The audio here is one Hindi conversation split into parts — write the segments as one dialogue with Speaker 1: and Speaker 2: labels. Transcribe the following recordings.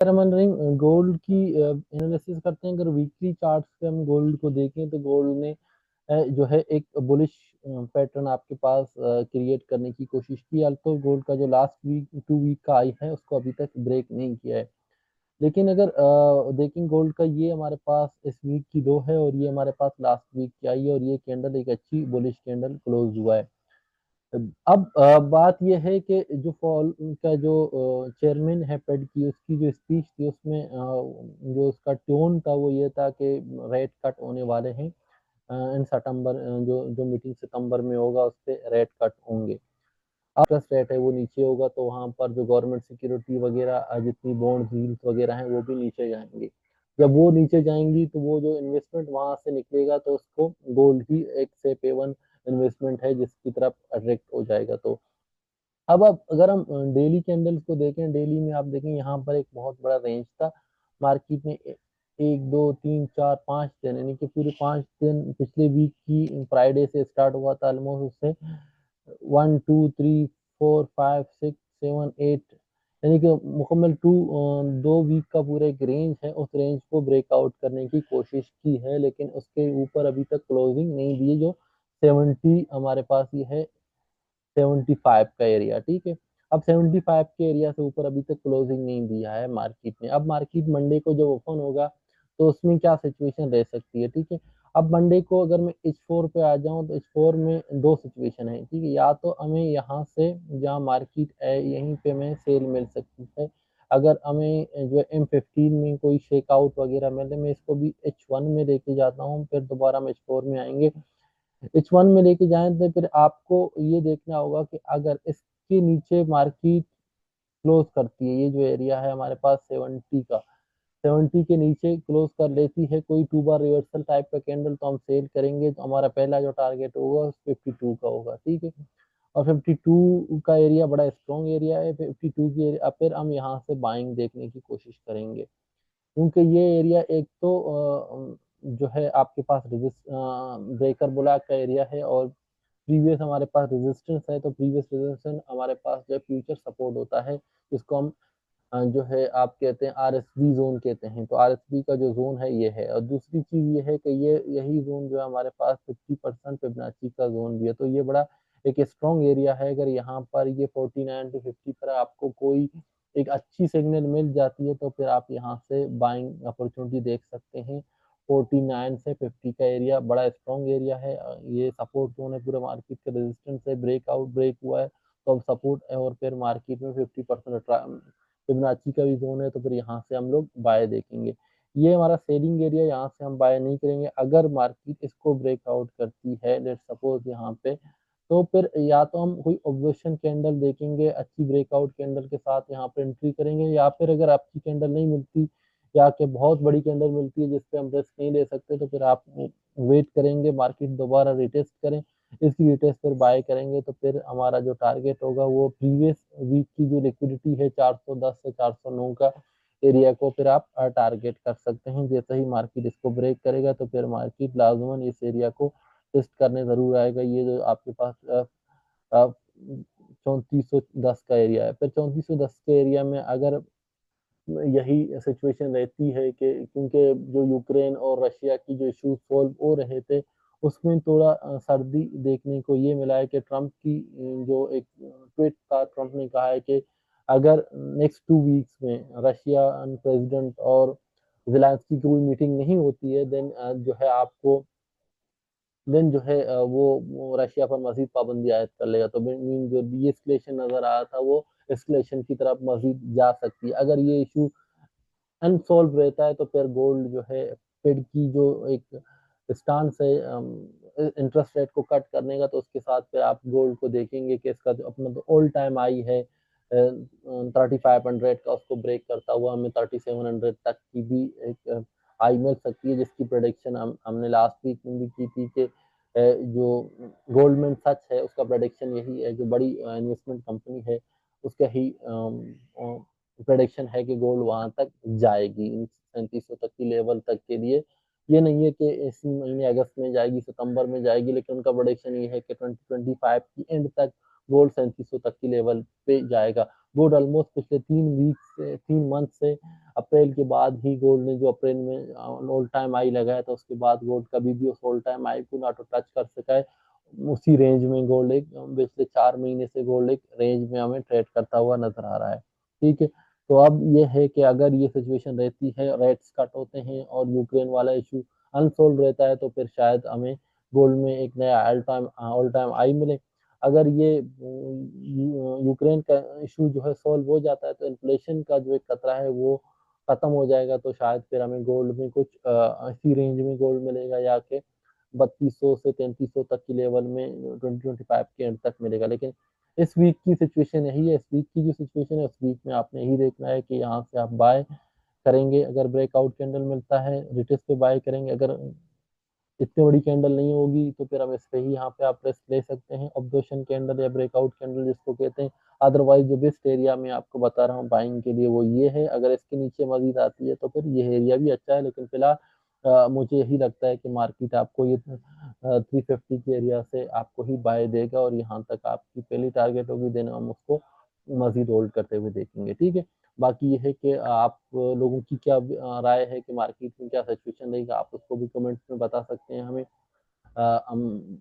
Speaker 1: रनिंग गोल्ड की एनालिसिस करते हैं। अगर वीकली चार्ट से हम गोल्ड को देखें तो गोल्ड ने जो है एक बुलिश पैटर्न आपके पास क्रिएट करने की कोशिश की। तो गोल्ड का जो लास्ट वीक 2 वीक का आई है उसको अभी तक ब्रेक नहीं किया है। लेकिन अगर देखें गोल्ड का, ये हमारे पास इस वीक की लो है और ये हमारे पास लास्ट वीक की आई है और ये कैंडल एक अच्छी बुलिश कैंडल क्लोज हुआ है। अब बात यह है कि जो फॉल का जो चेयरमैन है फेड की, उसकी जो स्पीच थी उसमें जो उसका टोन था वो ये था कि रेट कट होने वाले हैं इन सितंबर, जो जो मीटिंग सितंबर में होगा उस पर रेट कट होंगे। इंटरेस्ट रेट है वो नीचे होगा तो वहां पर जो गवर्नमेंट सिक्योरिटी वगैरह जितनी बॉन्ड डील्स वगैरह हैं वो भी नीचे जाएंगे। जब वो नीचे जाएंगी तो वो जो इन्वेस्टमेंट वहां से निकलेगा तो उसको गोल्ड ही एक सेफ हेवन इन्वेस्टमेंट है जिसकी तरफ अट्रैक्ट हो जाएगा। तो अब अगर हम डेली कैंडल्स को देखें, डेली में आप देखें यहाँ पर एक बहुत बड़ा रेंज था मार्केट में। 1 2 3 4 5 दिन, यानी कि पूरे 5 दिन पिछले वीक की फ्राइडे से स्टार्ट हुआ था ऑलमोस्ट। उससे 1 2 3 4 5 6 7 8, यानी कि मुकम्मल 2 वीक का पूरा एक रेंज है, उस रेंज को ब्रेकआउट करने की कोशिश की है लेकिन उसके ऊपर अभी तक क्लोजिंग नहीं दी है। जो 70 हमारे पास ये है 75 का एरिया, ठीक है। अब 75 के एरिया से ऊपर अभी तक क्लोजिंग नहीं दिया है मार्केट ने। अब मार्केट मंडे को जब ओपन होगा तो उसमें क्या सिचुएशन रह सकती है, ठीक है। अब मंडे को अगर मैं H4 पे आ जाऊं तो H4 में दो सिचुएशन है, ठीक है। या तो हमें यहाँ से जहाँ मार्केट है यहीं पे हमें सेल मिल सकती है। अगर हमें जो M15 में कोई शेकआउट वगैरह मिले, मैं इसको भी H1 में लेके जाता हूँ, फिर दोबारा हम H4 में आएंगे। H1 में लेके जाएं तो फिर आपको ये देखना होगा कि अगर इसके नीचे मार्केट क्लोज करती है, ये जो एरिया है हमारे पास 70 का, 70 के नीचे क्लोज कर लेती है कोई 2 बार रिवर्सल टाइप का कैंडल, तो हम सेल करेंगे। तो हमारा पहला जो टारगेट होगा 52 का होगा, ठीक है। और 52 का एरिया बड़ा स्ट्रॉन्ग एरिया है। 52 की एरिया फिर हम यहाँ से बाइंग देखने की कोशिश करेंगे, क्योंकि ये एरिया एक तो जो है आपके पास ब्रेकर ब्लॉक का एरिया है और प्रीवियस हमारे पास रेजिस्टेंस है। तो प्रीवियस रेजिस्टेंस हमारे पास जो फ्यूचर सपोर्ट होता है, जिसको हम जो है आप कहते हैं RSB जोन कहते हैं। तो RSB का जो जोन है ये है। और दूसरी चीज ये है कि ये यही जोन जो है हमारे पास 50% फिबोनाची का जोन भी है। तो ये बड़ा एक स्ट्रॉन्ग एरिया है। अगर यहाँ पर ये 49 to 50 पर आपको कोई एक अच्छी सिग्नल मिल जाती है तो फिर आप यहाँ से बाइंग अपॉर्चुनिटी देख सकते हैं। 49 से 50 का एरिया बड़ा स्ट्रॉन्ग एरिया है। ये सपोर्ट जोन है पूरे मार्केट का। रेजिस्टेंस है, ब्रेकआउट ब्रेक हुआ है तो अब सपोर्ट है और फिर मार्केट में 50% फिबोनाची का भी जोन है। तो फिर यहाँ से हम लोग बाय देखेंगे। ये हमारा सेलिंग एरिया, यहाँ से हम बाय नहीं करेंगे। अगर मार्केट इसको ब्रेकआउट करती है, लेट सपोज यहाँ पे, तो फिर या तो हम कोई ऑब्जर्वेशन कैंडल देखेंगे अच्छी ब्रेकआउट कैंडल के साथ, यहाँ पे एंट्री करेंगे। या फिर अगर आपकी कैंडल नहीं मिलती या कि बहुत बड़ी कैंडल मिलती है जिसपे हम रिस्क नहीं ले सकते, तो फिर आप वेट करेंगे मार्केट दोबारा रिटेस्ट करें, इसकी रिटेस्ट पर बाय करेंगे। तो फिर हमारा जो टारगेट होगा वो प्रीवियस वीक की जो लिक्विडिटी है 410 से 409 का एरिया को फिर आप टारगेट कर सकते हैं। जैसे ही मार्केट इसको ब्रेक करेगा तो फिर मार्केट लाजमन इस एरिया को टेस्ट करने जरूर आएगा। ये जो आपके पास 3410 का एरिया है, फिर 3410 के एरिया में अगर यही सिचुएशन रहती है कि क्योंकि जो यूक्रेन और रशिया की जो इशू सॉल्व हो रहे थे उसमें थोड़ा सर्दी देखने को ये मिला है कि ट्रंप की जो एक ट्वीट था, ट्रंप ने कहा है कि अगर नेक्स्ट 2 वीक्स में रशियन प्रेसिडेंट और जेलेंस्की की कोई मीटिंग नहीं होती है देन जो है आपको देन जो है वो रशिया पर मजीद पाबंदी आयद कर लेगा। तो मीन जो डी एस्केलेशन नजर आया था वो एस्केलेशन की तरफ मजीद जा सकती है। अगर ये इशू अनसॉल्व रहता है तो फिर गोल्ड जो है फेड की जो एक स्टांस है इंटरेस्ट रेट को कट करने का, तो उसके साथ फिर आप गोल्ड को देखेंगे कि इसका जो अपना तो ऑल टाइम आई है 3500 का, उसको ब्रेक करता हुआ हमें 3700 तक की भी एक हाई मिल सकती है, जिसकी प्रोडिक्शन हमने लास्ट वीक में भी की थी कि जो गोल्डमैन सच है उसका प्रोडिक्शन यही है, जो बड़ी इन्वेस्टमेंट कंपनी है उसका ही प्रोडिक्शन है कि गोल्ड वहां तक जाएगी इन 3700 तक की लेवल तक के लिए। ये नहीं है कि इस महीने अगस्त में जाएगी, सितंबर में जाएगी, लेकिन उनका प्रोडिक्शन ये है कि 2025 की एंड तक गोल्ड 3700 तक की लेवल पे जाएगा। गोल्ड ऑलमोस्ट पिछले 3 मंथ से अप्रैल के बाद ही गोल्ड ने, जो अप्रैल में ऑल टाइम हाई लगाया था, उसके बाद गोल्ड कभी भी उस ऑल टाइम हाई को ना तो टच कर सका है। उसी रेंज में गोल्ड एक पिछले 4 महीने से गोल्ड एक रेंज में हमें ट्रेड करता हुआ नजर आ रहा है। ठीक है, तो अब ये है कि अगर ये सिचुएशन रहती है, रेट्स कट होते हैं और यूक्रेन वाला इशू अनसोल्व रहता है, तो फिर शायद हमें गोल्ड में एक नया ऑल टाइम हाई मिले। अगर ये यूक्रेन का इशू जो है सॉल्व हो जाता है, तो इन्फ्लेशन का जो एक खतरा है वो खत्म हो जाएगा, तो शायद फिर हमें गोल्ड में कुछ इसी रेंज में गोल्ड मिलेगा, या के 3200 से 3300 तक की लेवल में 2025 के एंड तक मिलेगा। लेकिन इस वीक की सिचुएशन यही है, इस वीक की जो सिचुएशन है, उस वीक में आपने यही देखना है कि यहाँ से आप बाय करेंगे, अगर ब्रेकआउट कैंडल मिलता है रिटेस्ट पे बाय करेंगे, अगर इतनी बड़ी कैंडल नहीं होगी तो फिर हम इस पे ही यहाँ पे आप रिस्क ले सकते हैं, ऑब्जर्वेशन कैंडल या ब्रेकआउट कैंडल जिसको कहते हैं। अदरवाइज जो बेस्ट एरिया मैं आपको बता रहा हूँ बाइंग के लिए वो ये है, अगर इसके नीचे मजीद आती है तो फिर ये एरिया भी अच्छा है, लेकिन फिलहाल मुझे यही लगता है कि मार्केट आपको ये 350 के एरिया से आपको ही बाय देगा, और यहाँ तक आपकी पहली टारगेट होगी, देन हम उसको मजीद होल्ड करते हुए देखेंगे। ठीक है, बाकी ये है कि आप लोगों की क्या राय है कि मार्केट में क्या सिचुएशन रहेगी, आप उसको भी कमेंट्स में बता सकते हैं हमें। हम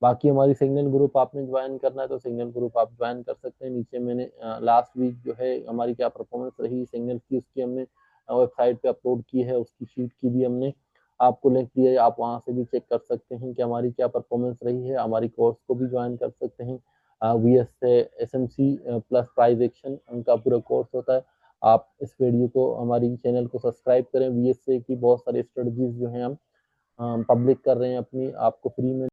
Speaker 1: बाकी हमारी सिग्नल ग्रुप आपने ज्वाइन करना है तो सिग्नल ग्रुप आप ज्वाइन कर सकते हैं। नीचे मैंने लास्ट वीक जो है हमारी क्या परफॉर्मेंस रही सिग्नल की, उसकी हमने वेबसाइट पे अपलोड की है, उसकी शीट की भी हमने आपको लिंक दिया है, आप वहां से भी चेक कर सकते हैं कि हमारी क्या परफॉर्मेंस रही है। हमारी कोर्स को भी ज्वाइन कर सकते हैं, वी एस से S M C plus price action उनका पूरा कोर्स होता है। आप इस वीडियो को, हमारी चैनल को सब्सक्राइब करें, वी एस से की बहुत सारी स्ट्रेटजीज जो है हम पब्लिक कर रहे हैं अपनी, आपको फ्री में